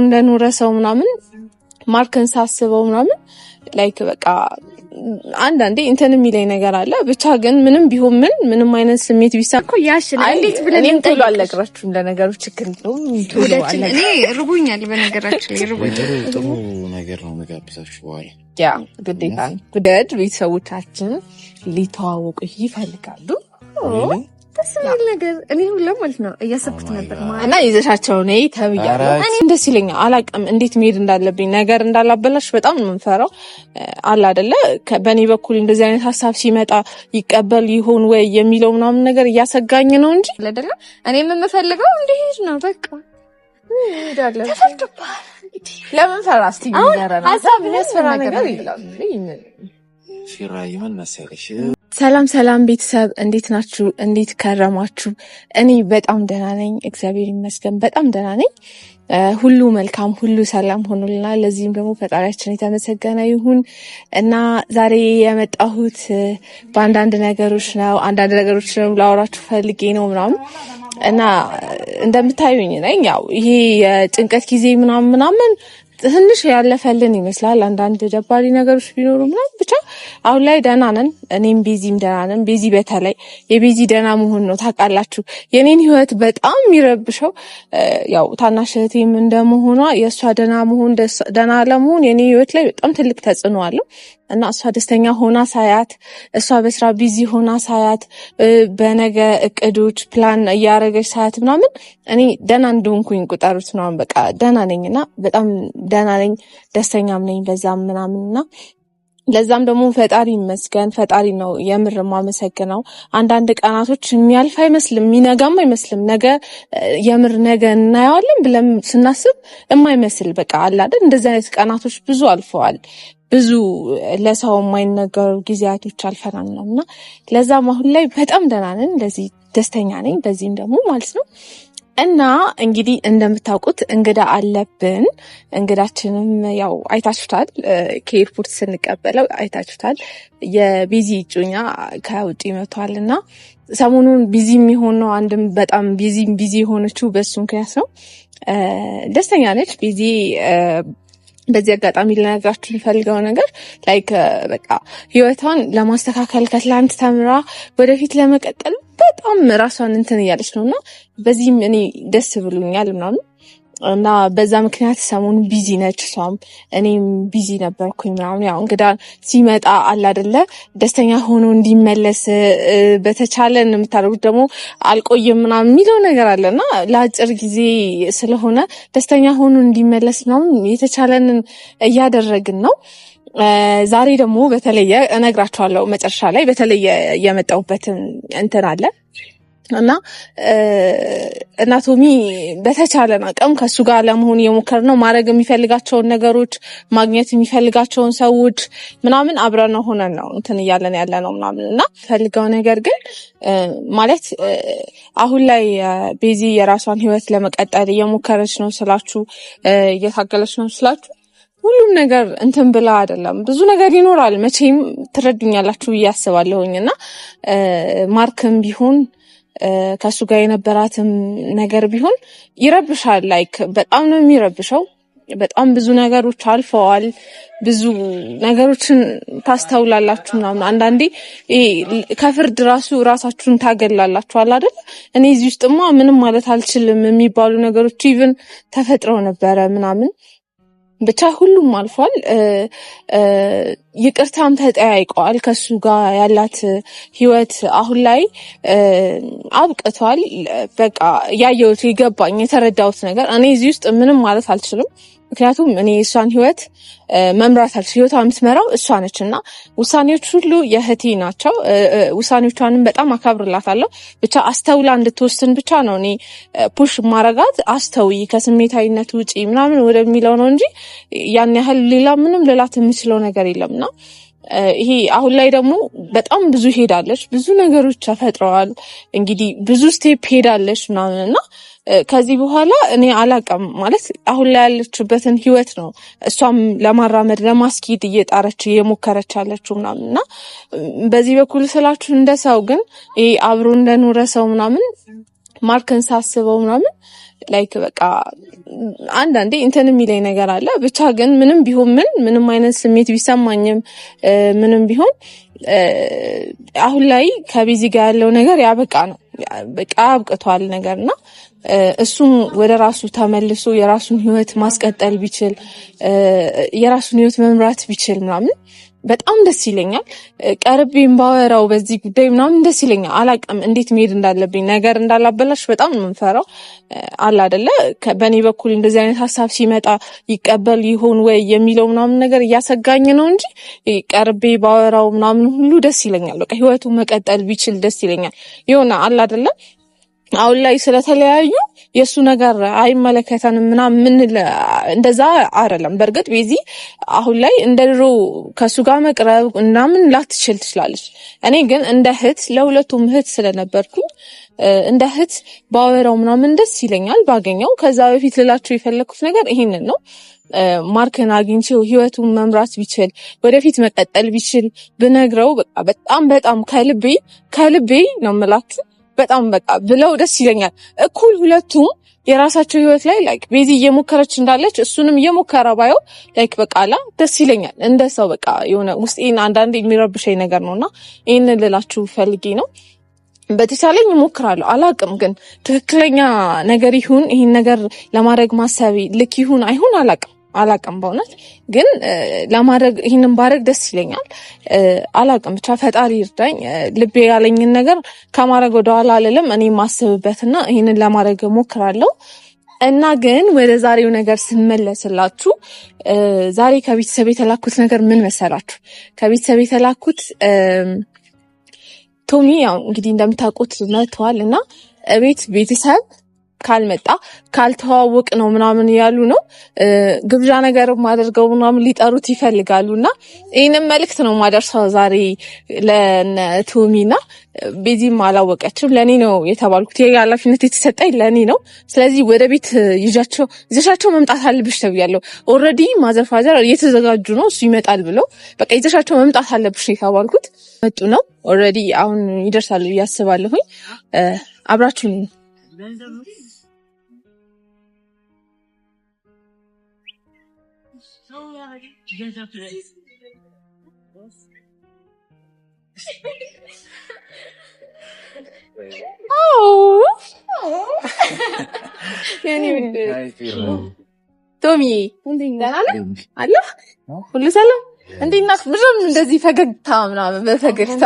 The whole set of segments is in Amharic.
እንደኖረ ሰው ምናምን ማርክን ሳስበው ምናምን ላይክ በቃ አንዳንዴ እንትን የሚለኝ ነገር አለ። ብቻ ግን ምንም ቢሆን ምንም አይነት ስሜት ቢሳኮ ያሽና እንዴት ብለን እንጠይቅ አለግራችሁ እንደነገሩ ችግር ነው። እኔ ርቦኛል በነገራችን ላይ ርቦኛል። ጥሩ ነገር ነው መጋብዛችሁ በኋላ ያ ግዴታ ግዴታ ቤተሰቦቻችን ሊተዋወቁ ይፈልጋሉ። ተስማል ነገር እኔ ሁሉ ማለት ነው እያሰብኩት ነበር እና ይዘሻቸው ነይ ተብያለሁ። እኔ ደስ ይለኛል። አላውቅም እንዴት መሄድ እንዳለብኝ ነገር እንዳላበላሽ በጣም ነው የምፈራው አለ አይደለ። በእኔ በኩል እንደዚህ አይነት ሀሳብ ሲመጣ ይቀበል ይሆን ወይ የሚለው ምናምን ነገር እያሰጋኝ ነው እንጂ አይደለ። እኔ የምፈልገው እንዴት ነው በቃ ይዳለ ተፈርዶባል። ለምን ፈራስ ትይኛለህ? ሀሳብ የሚያስፈራ ነገር የለም። ሲራ ይሆን መሰለሽ። ሰላም ቤተሰብ እንዴት ናችሁ? እንዴት ከረማችሁ? እኔ በጣም ደህና ነኝ፣ እግዚአብሔር ይመስገን በጣም ደህና ነኝ። ሁሉ መልካም ሁሉ ሰላም ሆኖልናል። ለዚህም ደግሞ ፈጣሪያችን የተመሰገነ ይሁን እና ዛሬ የመጣሁት በአንዳንድ ነገሮች ነው። አንዳንድ ነገሮች ነው ላወራችሁ ፈልጌ ነው ምናምን እና እንደምታዩኝ ነኝ። ያው ይሄ የጭንቀት ጊዜ ምናምን ትንሽ ያለፈልን ይመስላል። አንዳንድ ደባሪ ነገሮች ቢኖሩ ምናምን ብቻ አሁን ላይ ደህና ነን። እኔም ቤዚም ደህና ነን። ቤዚ በተለይ የቤዚ ደህና መሆን ነው ታውቃላችሁ የኔን ህይወት በጣም የሚረብሸው። ያው ታናሽ እህቴም እንደመሆኗ የእሷ ደህና መሆን ደህና ለመሆን የኔ ህይወት ላይ በጣም ትልቅ ተጽዕኖ አለው እና እሷ ደስተኛ ሆና ሳያት፣ እሷ በስራ ቢዚ ሆና ሳያት፣ በነገ እቅዶች ፕላን እያደረገች ሳያት ምናምን እኔ ደህና እንደሆንኩኝ ቁጠሩት ምናምን በቃ ደህና ነኝና በጣም ደህና ነኝ፣ ደስተኛም ነኝ በዛም ምናምንና ለዛም ደግሞ ፈጣሪ ይመስገን። ፈጣሪ ነው የምር ማመሰግነው። አንዳንድ ቀናቶች የሚያልፍ አይመስልም፣ የሚነጋም አይመስልም። ነገ የምር ነገ እናየዋለን ብለን ስናስብ የማይመስል በቃ አለ አይደል እንደዚህ አይነት ቀናቶች ብዙ አልፈዋል። ብዙ ለሰው የማይነገሩ ጊዜያቶች አልፈናል ነውና ለዛም አሁን ላይ በጣም ደህና ነን። እንደዚህ ደስተኛ ነኝ በዚህም ደግሞ ማለት ነው። እና እንግዲህ እንደምታውቁት እንግዳ አለብን። እንግዳችንም ያው አይታችሁታል፣ ከኤርፖርት ስንቀበለው አይታችሁታል። የቢዚ እጮኛ ከውጪ መጥቷልና ሰሞኑን ቢዚ የሚሆነው አንድም በጣም ቢዚ የሆነችው በሱ ምክንያት ነው። ደስተኛ ነች ቢዚ። በዚህ አጋጣሚ ልነግራችሁ የምፈልገው ነገር ላይክ በቃ ህይወቷን ለማስተካከል ከትላንት ተምራ ወደፊት ለመቀጠል በጣም ራሷን እንትን እያለች ነውና በዚህም እኔ ደስ ብሎኛል ምናምን እና በዛ ምክንያት ሰሞኑን ቢዚ ነች እሷም እኔም ቢዚ ነበርኩኝ ምናምን። ያው እንግዳ ሲመጣ አለ አይደለ ደስተኛ ሆኖ እንዲመለስ በተቻለን የምታደርጉት ደግሞ አልቆይም ምናምን የሚለው ነገር አለና ለአጭር ጊዜ ስለሆነ ደስተኛ ሆኖ እንዲመለስ ምናምን የተቻለንን እያደረግን ነው። ዛሬ ደግሞ በተለየ እነግራችኋለሁ መጨረሻ ላይ በተለየ የመጣሁበትን እንትን አለ እና እናቶሚ በተቻለን አቅም ከሱ ጋር ለመሆን እየሞከርን ነው። ማድረግ የሚፈልጋቸውን ነገሮች ማግኘት የሚፈልጋቸውን ሰዎች ምናምን አብረን ሆነን ነው እንትን እያለን ያለ ነው ምናምን እና ፈልገው ነገር ግን ማለት አሁን ላይ ቤዚ የራሷን ህይወት ለመቀጠል እየሞከረች ነው ስላችሁ እየታገለች ነው ስላችሁ ሁሉም ነገር እንትን ብላ አይደለም። ብዙ ነገር ይኖራል መቼም ትረዱኛላችሁ ብዬ አስባለሁኝና ማርክም ቢሆን ከሱ ጋር የነበራትም ነገር ቢሆን ይረብሻል። ላይክ በጣም ነው የሚረብሸው። በጣም ብዙ ነገሮች አልፈዋል። ብዙ ነገሮችን ታስተውላላችሁ ምናምን። አንዳንዴ ከፍርድ ራሳችሁን ታገላላችኋል አይደል? እኔ እዚህ ውስጥማ ምንም ማለት አልችልም የሚባሉ ነገሮች ኢቭን ተፈጥረው ነበረ ምናምን ብቻ ሁሉም አልፏል። ይቅርታም ተጠያይቀዋል። ከሱ ጋር ያላት ህይወት አሁን ላይ አብቅቷል። በቃ ያየሁት የገባኝ የተረዳሁት ነገር እኔ እዚህ ውስጥ ምንም ማለት አልችልም። ምክንያቱም እኔ እሷን ህይወት መምራት አልችልም። ህይወቷ የምትመራው እሷ ነችና ውሳኔዎች ሁሉ የእህቴ ናቸው። ውሳኔዎቿንም በጣም አከብርላታለሁ። ብቻ አስተውላ እንድትወስን ብቻ ነው እኔ ፑሽ ማረጋት። አስተውይ ከስሜታዊነት ውጪ ምናምን ወደሚለው ነው እንጂ ያን ያህል ሌላ ምንም ልላት የምችለው ነገር የለምና ይሄ አሁን ላይ ደግሞ በጣም ብዙ ሄዳለች። ብዙ ነገሮች ተፈጥረዋል። እንግዲህ ብዙ ስቴፕ ሄዳለች ምናምንና ከዚህ በኋላ እኔ አላቀም ማለት አሁን ላይ ያለችበትን ህይወት ነው እሷም ለማራመድ ለማስኪድ እየጣረች እየሞከረች ያለችው ምናምንና በዚህ በኩል ስላችሁ እንደሰው ግን ይሄ አብሮ እንደኖረ ሰው ምናምን ማርክን ሳስበው ምናምን ላይክ በቃ አንዳንዴ እንትን የሚለኝ ነገር አለ። ብቻ ግን ምንም ቢሆን ምንም አይነት ስሜት ቢሰማኝም ምንም ቢሆን አሁን ላይ ከቤዚ ጋር ያለው ነገር ያበቃ ነው። በቃ አብቅቷል ነገርና እሱም ወደ ራሱ ተመልሶ የራሱን ህይወት ማስቀጠል ቢችል የራሱን ህይወት መምራት ቢችል ምናምን በጣም ደስ ይለኛል። ቀርቤም ባወራው በዚህ ጉዳይ ምናምን ደስ ይለኛል። አላቅም እንዴት መሄድ እንዳለብኝ ነገር እንዳላበላሽ በጣም ነው የምፈራው። አላ አይደለ በእኔ በኩል እንደዚህ አይነት ሀሳብ ሲመጣ ይቀበል ይሆን ወይ የሚለው ምናምን ነገር እያሰጋኝ ነው እንጂ ቀርቤ ባወራው ምናምን ሁሉ ደስ ይለኛል። በቃ ህይወቱ መቀጠል ቢችል ደስ ይለኛል። ይሆነ አላ አይደለ አሁን ላይ ስለተለያዩ የሱ ነገር አይመለከተንም ምናምን እንደዛ አይደለም። በርግጥ ቤዚ አሁን ላይ እንደድሮ ከሱ ጋር መቅረብ ምናምን ላትችል ትችላለች። እኔ ግን እንደ እህት ለሁለቱም እህት ስለነበርኩ እንደ እህት ባወራው ምናምን ደስ ይለኛል ባገኘው። ከዛ በፊት ልላችሁ የፈለኩት ነገር ይሄንን ነው። ማርክን አግኝቼው ህይወቱን መምራት ቢችል ወደፊት መቀጠል ቢችል ብነግረው በጣም ከልቤ ነው የምላችሁ በጣም በቃ ብለው ደስ ይለኛል። እኩል ሁለቱም የራሳቸው ህይወት ላይ ላይክ ቤዚ እየሞከረች እንዳለች እሱንም እየሞከረ ባየው ላይክ በቃ ደስ ይለኛል። እንደ ሰው በቃ የሆነ ውስጤን አንዳንዴ የሚረብሸኝ ነገር ነውና ይሄንን ልላችሁ ፈልጌ ነው። በተቻለኝ እሞክራለሁ። አላቅም ግን ትክክለኛ ነገር ይሁን ይሄን ነገር ለማድረግ ማሰብ ልክ ይሁን አይሁን አላቅም በእውነት ግን ለማድረግ ይሄንን ባረግ ደስ ይለኛል። አላቅም ብቻ ፈጣሪ ይርዳኝ። ልቤ ያለኝን ነገር ከማድረግ ወደኋላ አልልም። እኔ ማስብበትና ይሄንን ለማድረግ እሞክራለሁ። እና ግን ወደ ዛሬው ነገር ስመለስላችሁ ዛሬ ከቤተሰብ የተላኩት ነገር ምን መሰላችሁ? ከቤተሰብ የተላኩት ቶሚ ያው እንግዲህ እንደምታውቁት መጥቷል እና ቤተሰብ ካልመጣ ካልተዋወቅ ነው ምናምን ያሉ ነው ግብዣ ነገር ማድረገው ምናምን ሊጠሩት ይፈልጋሉና ይሄንን መልእክት ነው ማደርሰው ዛሬ ለቶሚና ቤዚም አላወቀችም። ለኔ ነው የተባልኩት። የኃላፊነት የተሰጠኝ ለኔ ነው። ስለዚህ ወደ ቤት ይዘሻቸው መምጣት አለብሽ ተብያለሁ። ኦልሬዲ ማዘርፋዘር እየተዘጋጁ ነው እሱ ይመጣል ብለው በቃ ይዘሻቸው መምጣት አለብሽ የተባልኩት መጡ ነው። ኦልሬዲ አሁን ይደርሳሉ ያስባለሁኝ። አብራችሁኝ ቶሚ አለ ሁሉ ሰላም እንዴት ናት? ምንም እንደዚህ ፈገግታ ምናምን በፈገግታ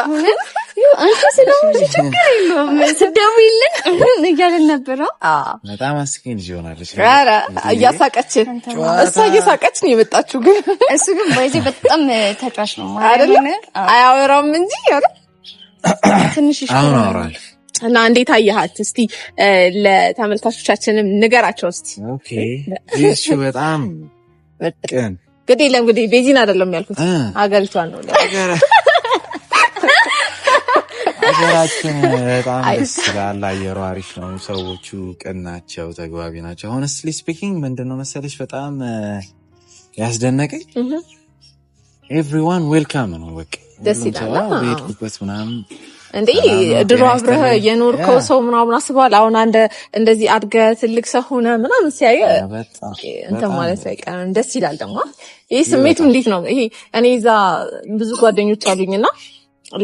አንተ ስለሆነ ችግር የለውም ስደውይልን እያልን ነበር። በጣም አስቂኝ ልጅ ሆናለች። ኧረ እያሳቀችን እሷ እየሳቀች ነው የመጣችው። ግን እሱ ግን ባይዜ በጣም ተጫዋች ነው አይደለ? አያወራም እንጂ ኧረ ትንሽ አሁን አወራል። እና እንዴት አየሃት? እስቲ ለተመልካቾቻችንም ንገራቸው እስቲ። ኦኬ እሺ። በጣም ቅን ግዴ የለም ግዴ ቤዚን አይደለም ያልኩት ሀገሪቷን ነው። ሀገራችን በጣም ደስ ይላል። አየሩ አሪፍ ነው። ሰዎቹ ቅን ናቸው፣ ተግባቢ ናቸው። ሆነስትሊ ስፒኪንግ ምንድነው መሰለሽ በጣም ያስደነቀኝ ኤቭሪዋን ዌልካም ነው። በቃ ደስ ይላል። በሄድኩበት ምናምን እንዴ ድሮ አብረህ የኖርከው ሰው ምናምን አስበዋል። አሁን አንደ እንደዚህ አድገህ ትልቅ ሰው ሆነ ምናምን ሲያየ እንትን ማለት አይቀርም። ደስ ይላል። ደግሞ ይሄ ስሜቱ እንዴት ነው? ይሄ እኔ እዛ ብዙ ጓደኞች አሉኝና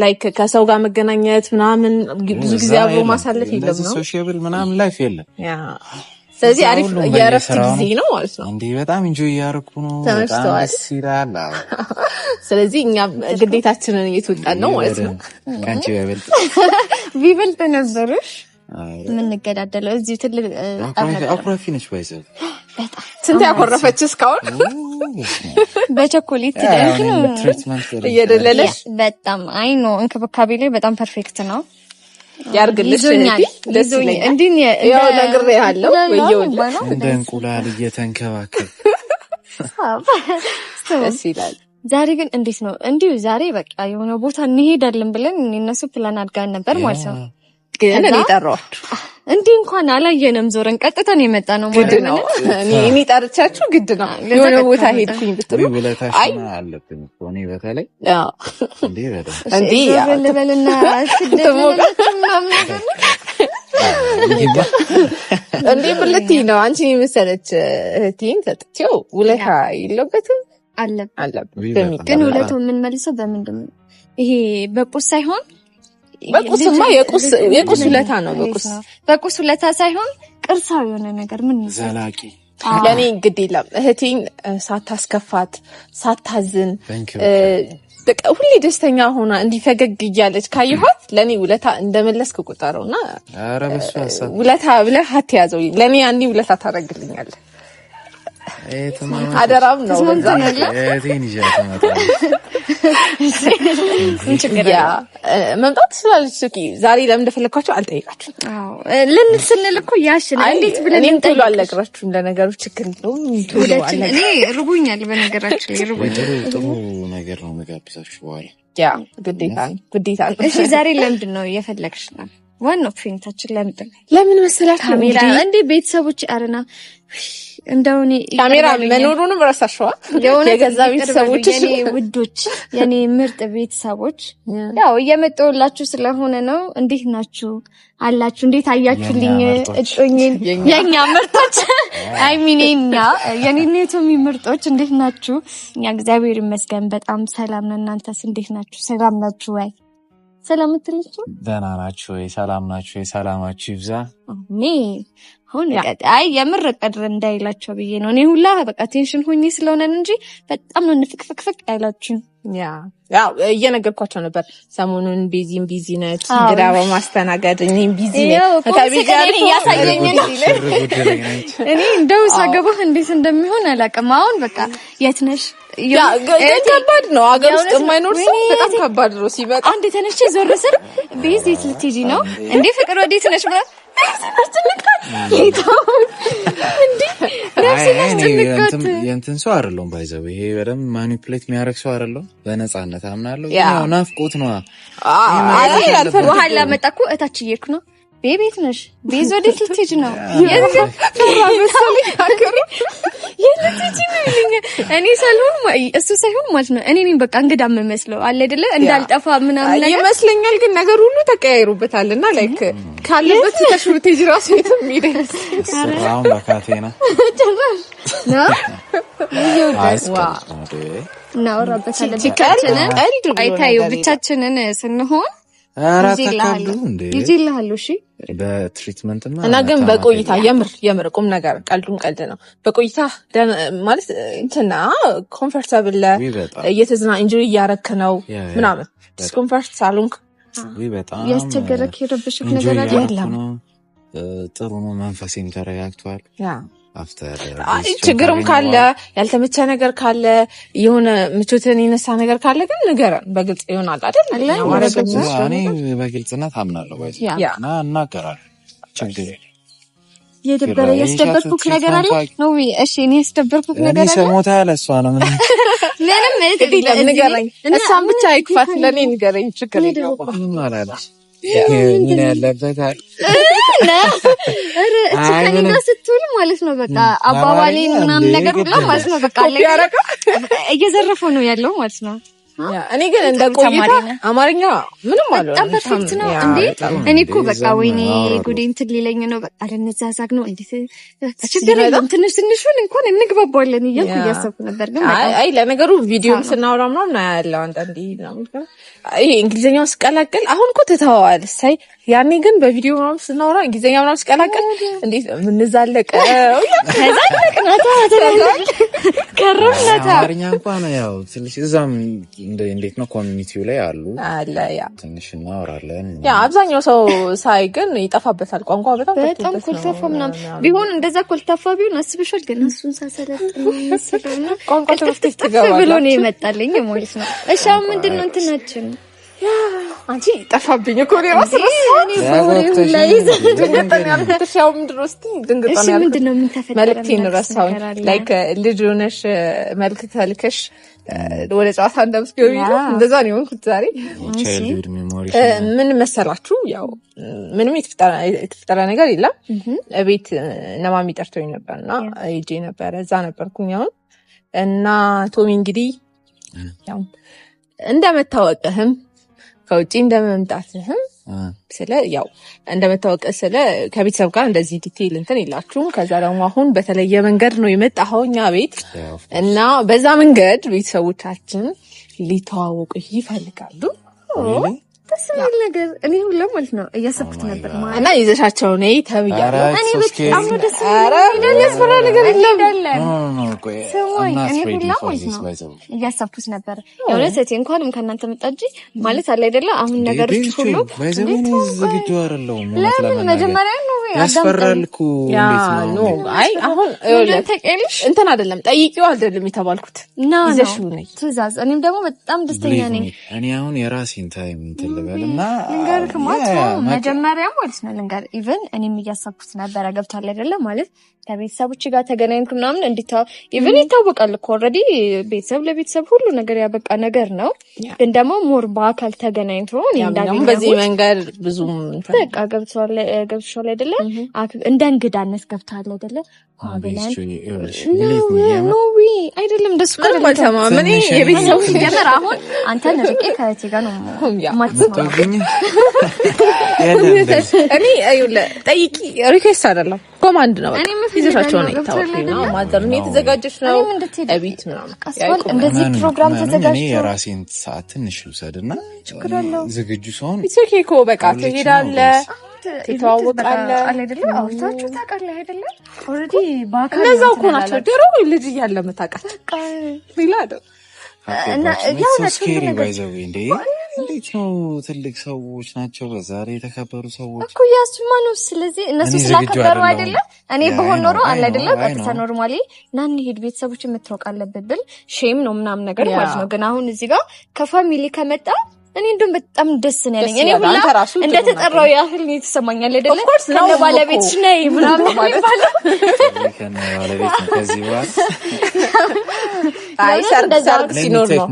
ላይክ ከሰው ጋር መገናኘት ምናምን ብዙ ጊዜ አብሮ ማሳለፍ የለም ነው ሶሺብል ምናምን ላይፍ የለም። ስለዚህ አሪፍ የእረፍት ጊዜ ነው ማለት ነው። እንዴ በጣም ኢንጆይ ያደረኩ ነው። በጣም ደስ ይላል። ስለዚህ እኛ ግዴታችንን እየተወጣን ነው ማለት ነው። ካንቺ ቢበልጥ ነበርሽ የምንገዳደለው እዚህ ትልቅ አኩራፊ ነች ባይዘው በጣም ስንት ያኮረፈች እስካሁን በቸኮሌት እየደለለሽ በጣም አይ ኖ እንክብካቤ ላይ በጣም ፐርፌክት ነው። ያርግልሽ ደስ ይለኛል። እንዴ ያው ነገር ያለው ወየውልሽ እንደ እንቁላል እየተንከባከብ ደስ ይላል። ዛሬ ግን እንዴት ነው እንዲሁ ዛሬ በቃ የሆነ ቦታ እንሄዳለን ብለን እነሱ ፕላን አድርገን ነበር ማለት ነው። ግን እኔ ጠራኋችሁ እንዴ እንኳን አላየንም። ዞረን ቀጥታ ነው የመጣ ነው ማለት ነው። እኔ ጠርቻችሁ ግድ ነው የሆነ ቦታ ሄድኩኝ ብትሉ አይ አለብኝ እኮ እኔ በተለይ እንዴ ለበልና እንዴ ብልቲ ነው አንቺ የመሰለች እህቴን ሰጥቼው ውለታ የለበትም አለብኝ። ግን ውለታው የምንመልሰው በምንድን ነው? ይሄ በቁስ ሳይሆን በቁስማ የቁስ ውለታ ነው። በቁስ ውለታ ሳይሆን ቅርሳዊ የሆነ ነገር ምን ዘላቂ ለኔ ግድ የለም እህቴን ሳታስከፋት ሳታዝን በቃ ሁሌ ደስተኛ ሆና እንዲፈገግ እያለች ካየኋት ለኔ ውለታ እንደመለስክ ቁጠረውና ውለታ ብለህ አትያዘው። ለኔ ያኔ ውለታ ታደርግልኛለህ። አደራም ነው መምጣት ትችላለች። ሱቂ ዛሬ ለምን እንደፈለግኳቸው አልጠይቃችሁም። ልንል ስንል እኮ ያሽን እንዴት ብለን እኔም ቶሎ አልነግራችሁም። ለነገሩ ችግር ነው። እኔ ርቦኛል። በነገራችን ላይ ርቦኛል። ጥሩ ነገር ነው መጋብዛችሁ በኋላ ያ ግዴታ ነው። እሺ ዛሬ ለምንድን ነው የፈለግሽ ነው? ዋናው ፖይንታችን ለምን መሰላችሁ? ካሜራ እንዴ ቤተሰቦች አረና እንደውኔ ካሜራ መኖሩንም ረሳሽዋ። የገዛ ቤተሰቦች የኔ ውዶች የኔ ምርጥ ቤተሰቦች ያው እየመጣሁላችሁ ስለሆነ ነው። እንዴት ናችሁ አላችሁ? እንዴት አያችሁልኝ? እጮኝን የኛ ምርጦች አይሚኔኛ የኔኔቱ ምርጦች እንዴት ናችሁ? እኛ እግዚአብሔር ይመስገን በጣም ሰላም ነን። እናንተስ እንዴት ናችሁ? ሰላም ናችሁ ወይ? ሰላም ትልችሁ? ደህና ናችሁ ወይ? ሰላም ናችሁ ወይ? ሰላማችሁ ይብዛ። አሁን አይ የምር ቀድር እንዳይላቸው ብዬ ነው። እኔ ሁላ በቃ ቴንሽን ሆኜ ስለሆነን እንጂ በጣም ነው ንፍቅፍቅፍቅ ያላችሁ። ያው እየነገርኳቸው ነበር ሰሞኑን ቢዚ ነች እንግዳ በማስተናገድ እኔም ቢዚ ነኝ። ከቢጋሪ ያሳየኝ ነው እኔ እንደው ሳገባህ እንዴት እንደሚሆን አላውቅም። አሁን በቃ የት ነሽ? ያ ከባድ ነው። አገር ውስጥ የማይኖር ሰው በጣም ከባድ ነው። ሲመጣ አንዴ ተነስቼ ዞር ስል ቤት የት ልትሄጂ ነው እንዴ? ፍቅር ወዴት ነሽ? የእንትን ሰው አይደለሁም። ባይዘው ይሄ በደምብ ማኒፕሌት የሚያደርግ ሰው አይደለሁም። በነፃነት አምናለሁ። ያው ናፍቆት ነው። ውሃ ላመጣ እኮ እታች እየሄድኩ ነው። ቤት ነሽ? ቤዝ ወዴት ልትሄጂ ነው? እኔ ሳልሆን እሱ ሳይሆን ማለት ነው። እኔ ነኝ በቃ እንግዳ የምመስለው አለ አይደለ? እንዳልጠፋ ምናምን ነገር ይመስለኛል። ግን ነገር ሁሉ ተቀያይሩበታልና ላይክ ካለበት ተሽሩት ራሱ የትም ይደርስ አሁን በካቴና እናወራበታለን። አይታዩ ብቻችንን ስንሆን አራታካሉ እንዴ ይጅልሃሉ። እሺ በትሪትመንት እና ግን በቆይታ የምር ቁም ነገር ቀልዱም ቀልድ ነው። በቆይታ ማለት እንትና ኮምፎርታብል እየተዝና ኢንጆይ እያረክ ነው ምናምን ዲስኮምፎርት ሳሉንክ በጣም ያስቸገረክ የረብሽክ ነገር አይደለም። ጥሩ ነው። መንፈሴም ተረጋግቷል። ችግርም ካለ ያልተመቸ ነገር ካለ የሆነ ምቾትን የነሳ ነገር ካለ ግን ንገረን፣ በግልጽ ይሆናል አይደል? እኔ በግልጽነት አምናለሁ እና እናገራለሁ። ችግር የደበረ ያስደበርኩክ ነገር አለ ነው? እሺ እኔ ያስደበርኩክ ነገር አለ? እኔ ሰሞታ ያለ እሷ ነው ምንም ንገረኝ። እሷን ብቻ አይክፋት፣ ለኔ ንገረኝ። ችግር የለውም ምንም አላለች። ምን ያለበት ከኔ ጋር ስትውል ማለት ነው በቃ አባባሌ ምናምን ነገር ሁላ ማለት ነው በቃ እየዘረፈው ነው ያለው ማለት ነው። እኔ ግን እንደ ቆይታ አማርኛ ምንም አለው በጣም ፐርፌክት ነው እንዴ። እኔ እኮ በቃ ወይኔ ጉዴ እንትን ሊለኝ ነው በቃ ለነዛዛግ ነው እንዴ። ችግር የለም ትንሹን እንኳን እንግባባለን እያልኩ እያሰብኩ ነበር። ግን አይ ለነገሩ ቪዲዮ ስናወራ ምናምን ያለው አንዳንዴ ይሄ እንግሊዘኛው ስቀላቀል አሁን እኮ ተተዋዋል ሳይ ያኔ ግን በቪዲዮ ምናምን ስናወራ እንግሊዘኛ ምናምን ስቀላቀል እንዴት ምንዛለቀው ከዛለቅናታ ከረምናታ አማርኛ እንኳን ያው ትንሽ እዛም እንዴት ነው ኮሚኒቲው ላይ አለ ያ ትንሽ እናወራለን። ያ አብዛኛው ሰው ሳይ ግን ይጠፋበታል ቋንቋ በጣም ኮልታፋ ምናምን ቢሆን እንደዛ ኮልታፋ ቢሆን አስብሻል። ግን እሱን ሳሰለጥን ስለሆነ ቋንቋ ትምህርት ትገባለች ብሎ ነው የመጣልኝ ማለት ነው። እሺ አሁን ምንድነው እንትናችን አንቺ ጠፋብኝ እኮ ነው ራስ እኔ ፎሬው ላይ ድንገተኛ ያልኩትሻው ድንገተኛ ምንድነው ምን ተፈጠረ? መልክቴን ረሳው ላይክ ልጅ ሆነሽ መልክ ተልከሽ ወደ ጨዋታ እንደምትገቢ እንደዛ ነው የሆንኩት ዛሬ። ምን መሰላችሁ ያው ምንም የተፈጠረ ነገር የለም። ቤት ነማሚ ጠርቶኝ ነበርና ሄጄ ነበር እዛ ነበርኩኝ አሁን እና ቶሚ እንግዲህ ያው እንደመታወቅህም ከውጪ እንደመምጣትህም ስለ ያው እንደምታወቀ ስለ ከቤተሰብ ጋር እንደዚህ ዲቴይል እንትን የላችሁም። ከዛ ደግሞ አሁን በተለየ መንገድ ነው የመጣኸው እኛ ቤት እና በዛ መንገድ ቤተሰቦቻችን ሊተዋወቁ ይፈልጋሉ። ደስ የሚል ነገር እኔ ሁሉ ማለት ነው እያሰብኩት ነበር ማለት እና ይዘሻቸው ነይ ተብያለሁ። እኔ በጣም ነው ደስ የሚያስፈራ ነገር የለም። እኔ ሁሉ ማለት ነው እያሰብኩት ነበር። የእውነት እቴ እንኳንም ከእናንተ መጣጂ ማለት አለ አይደለ? አሁን ነገሮች ሁሉ ዝግጁ አይደለሁም። ለምን መጀመሪያ ነው ያስፈራል እኮ ነው። አይ አሁን እንትን አይደለም ጠይቂው አይደለም የተባልኩት ይዘሽው ነይ ትእዛዝ። እኔም ደግሞ በጣም ደስተኛ ነኝ። እኔ አሁን የራሴን ታይም እንትን ልበልና ልንገርህ ማለት ነው መጀመሪያ ማለት ነው ልንገር ኢቭን እኔም እያሰብኩት ነበር ገብቷል አይደለ? ማለት ከቤተሰቦች ጋር ተገናኝኩ ምናምን ኢቭን ይታወቃል እኮ ኦልሬዲ ቤተሰብ ለቤተሰብ ሁሉ ነገር ያበቃ ነገር ነው። ግን ደግሞ ሞር በአካል ተገናኝቶ እንዳገኘው በዚህ መንገድ ብዙም በቃ ገብቷል አይደለ? እንደ እንግዳነት ገብቷል አይደለ? ኖዊ አይደለም እንደሱ ምን የቤተሰብ ጀመር አሁን አንተ ነርቄ ከእቴ ጋር ነው እኔ ጠይቂ ሪኩዌስት አይደለም ኮማንድ ነው። ይዘሻቸው ነው ታውቂና ማዘር ነው የተዘጋጀች ነው እቤት ምናምን እንደዚህ ፕሮግራም ተዘጋጅቶ የራሴን ሰዓት ትንሽ ልውሰድና ዝግጁ ሰውን ኢትሶኬኮ በቃ ትሄዳለህ ትተዋወቃለህ አይደለ? አውርታችሁ ታውቃለህ አይደለ? ኦልሬዲ ባካ እነዛው እኮ ናቸው ድሮ ልጅ እያለ የምታውቃቸው ሌላ አይደል? እና ያው ስኬሪ ባይዘው እንዴት ነው ትልቅ ሰዎች ናቸው፣ በዛሬ የተከበሩ ሰዎች እኮ ያሱማ ነው። ስለዚህ እነሱ ስላከበሩ አይደለ? እኔ በሆን ኖሮ አለ አይደለ? ቀጥታ ኖርማሊ ናን ሄድ ቤተሰቦች የምትወቅ አለበት ብል ሼም ነው ምናምን ነገር ማለት ነው። ግን አሁን እዚህ ጋር ከፋሚሊ ከመጣ እኔ እንደውም በጣም ደስ ነው ያለኝ። እኔ ሁላ እንደተጠራው ያህል ነው የተሰማኛል አይደለ? ከነ ባለቤትሽ ነይ ምናምን ማለት ከነ ባለቤት ነው ከዚህ በኋላ አይ ሰርግ ሲኖር ነው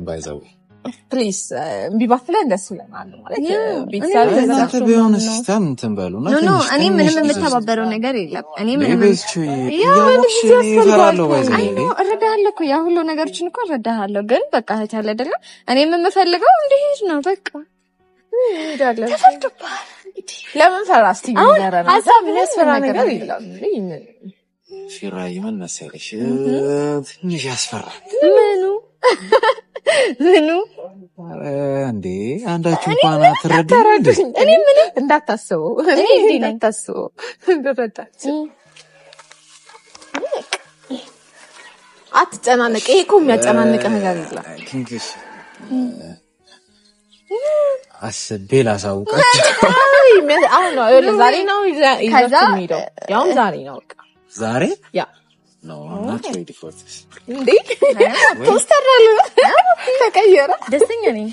ባይዘው ፕሊዝ ቢባፍለ ደስ ይለናል ማለት ቤተሰብ ተዛፈ ቢሆን ሲስተም እንትን በሉና ኖ እኔ ምንም የምተባበረው ነገር የለም። እኔ ምንም ይፈራለሁ ባይዘው እረዳሃለሁ እኮ ያ ሁሉ ነገሮችን እኮ እረዳሃለሁ። ግን በቃ ታለ አይደለ? እኔ የምፈልገው እንዲህ ነው በቃ ይዳለ ተፈርቶባል። ለምን ፈራስቲ ይነራና ሀሳብ የሚያስፈራ ነገር የለም። ሲራይ ምን መሰለሽ ትንሽ ያስፈራል። ምኑ እንዴ አንዳችሁ እንኳን አትረዱ። እኔ ምንም እንዳታስበው እንደረዳችሁ አትጨናነቅ። ይሄ እኮ የሚያጨናንቅ ነገር የለም። አስቤ ላሳውቃችሁ። አሁን ነው ዛሬ ነው ይዛችሁ የሚሄደው ያውም ዛሬ ነው በቃ ዛሬ ያ ነው not ready for this እንዴ ፖስተራሉ ተቀየረ። ደስተኛ ነኝ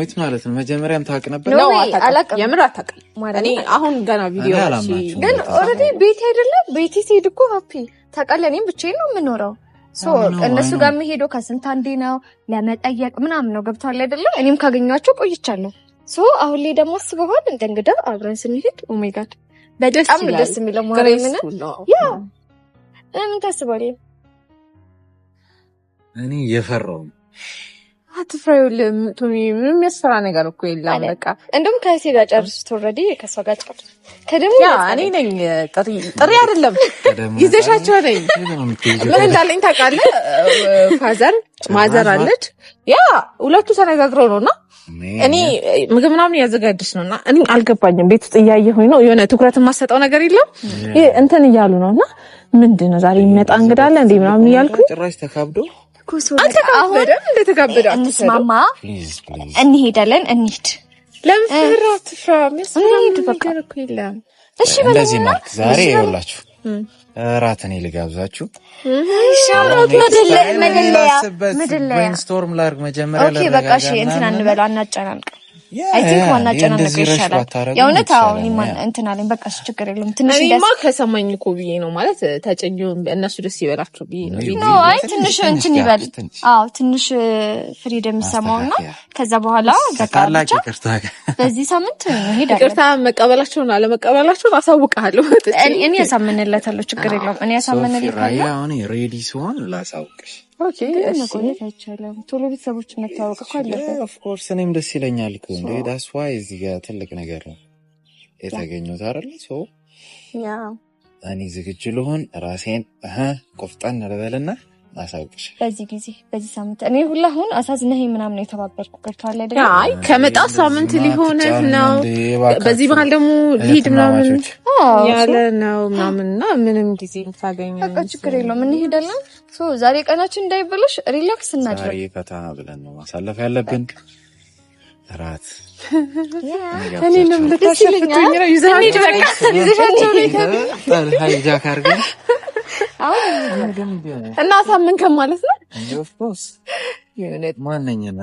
it ማለት ነው። መጀመሪያም ታውቅ ነበር ነው አላውቅም። የምር አታውቅም። እኔ አሁን ገና ቪዲዮ ግን ኦልሬዲ ቤት አይደለም ቤት ሲሄድ እኮ ሃፒ ታውቃለህ። እኔም ብቻዬን ነው የምኖረው። እነሱ ጋር የምሄደው ከስንት አንዴ ነው ለመጠየቅ ምናምን ነው ገብቷል አይደለ? እኔም ካገኘኋቸው ቆይቻለሁ። አሁን ላይ ደግሞ አስበዋል እንደ እንግዳ አብረን ስንሄድ ኦ ማይ ጋድ በጣም ደስ የሚለው ማርያምን ያ ምን ታስባለህ? እኔ የፈራው አትፍራዩልም ቶሚ ምንም የሚያስፈራ ነገር እኮ የለም። በቃ እንደውም ከእቴ ጋር ጨርሱት ኦልሬዲ ከሷ ጋር ጨርሱት። ከደሙ ያ እኔ ነኝ ጥሪ አይደለም ይዘሻቸው ነኝ ምን እንዳለኝ ታውቃለህ? ፋዘር ማዘር አለች ያ ሁለቱ ተነጋግረው ነውና እኔ ምግብ ምናምን ያዘጋጅሽ ነውና እኔ አልገባኝም። ቤት ውስጥ እያየሁኝ ነው የሆነ ትኩረት ማሰጠው ነገር የለም እንትን እያሉ ነውና ምንድነው ዛሬ የሚመጣ እንግዳ አለ እንዴ ምናምን እያልኩኝ ጭራሽ ተካብዶ አሁን እንደተካበደ እንስማማ እንሄዳለን እንሂድ። ለምን ፍራት ፍራሚስ ነገር እኮ የለም። እሺ እንደዚህ ማለት ዛሬ ይኸውላችሁ እራት እኔ ልጋብዛችሁ። መደለያ ብሬንስቶርም ላድርግ መጀመሪያ ኦኬ በቃ እሺ እንትን አንበለው አናጨናንቅ። አይ ቲንክ ዋና ጨናንቅ ይሻላል። የእውነት አሁን እንትን አለኝ በቃ ችግር የለም። ትንሽ እኔማ ከሰማኝ እኮ ብዬ ነው ማለት ተጨኘው እነሱ ደስ ይበላቸው ብዬ ነው። ኖ አይ ትንሽ እንትን ይበል። አዎ ትንሽ ፍሪደም ይሰማውና ከዛ በኋላ በቃ በዚህ ሳምንት እንሄዳለን። ይቅርታ መቀበላቸውን አለመቀበላቸውን አሳውቃለሁ። እኔ ያሳምንለታለሁ ችግር የለውም። እኔ ያሳምንለታለሁ። አሁን ሬዲ ሲሆን ላሳውቅሽ ኦኬ መቆየት አይቻልም። ቶሎ ቤተሰቦች መታወቅ እኮ አለበት። ኦፍ ኮርስ እኔም ደስ ይለኛል እኮ እንዴ። ዳስ ዋይ እዚህ ጋር ትልቅ ነገር ነው የተገኘሁት አይደል? ያ እኔ ዝግጁ ልሆን ራሴን ቆፍጣን ልበልና አሳውቅሽ በዚህ ጊዜ በዚህ ሳምንት እኔ ሁላ አሁን አሳዝነህ ምናምን ነው የተባበርኩ ገብቷል አይደል? አይ ከመጣ ሳምንት ሊሆነህ ነው። በዚህ በኋላ ደግሞ ሊድ ምናምን ያለ ነው ምናምንና ምንም ጊዜ ታገኝ በቃ ችግር የለውም እንሄዳለን። ዛሬ ቀናችን እንዳይበላሽ ሪላክስ እናድርግ። ዛሬ ፈታ ብለን ነው ማሳለፍ ያለብን። ራት እኔንም ልታሸፍቱኝ ነው ይዘሻቸው ነው ሃይጃክ አድርገን እና ሳምንከም ማለት ነው። ኦፍ ኮርስ ማንኛና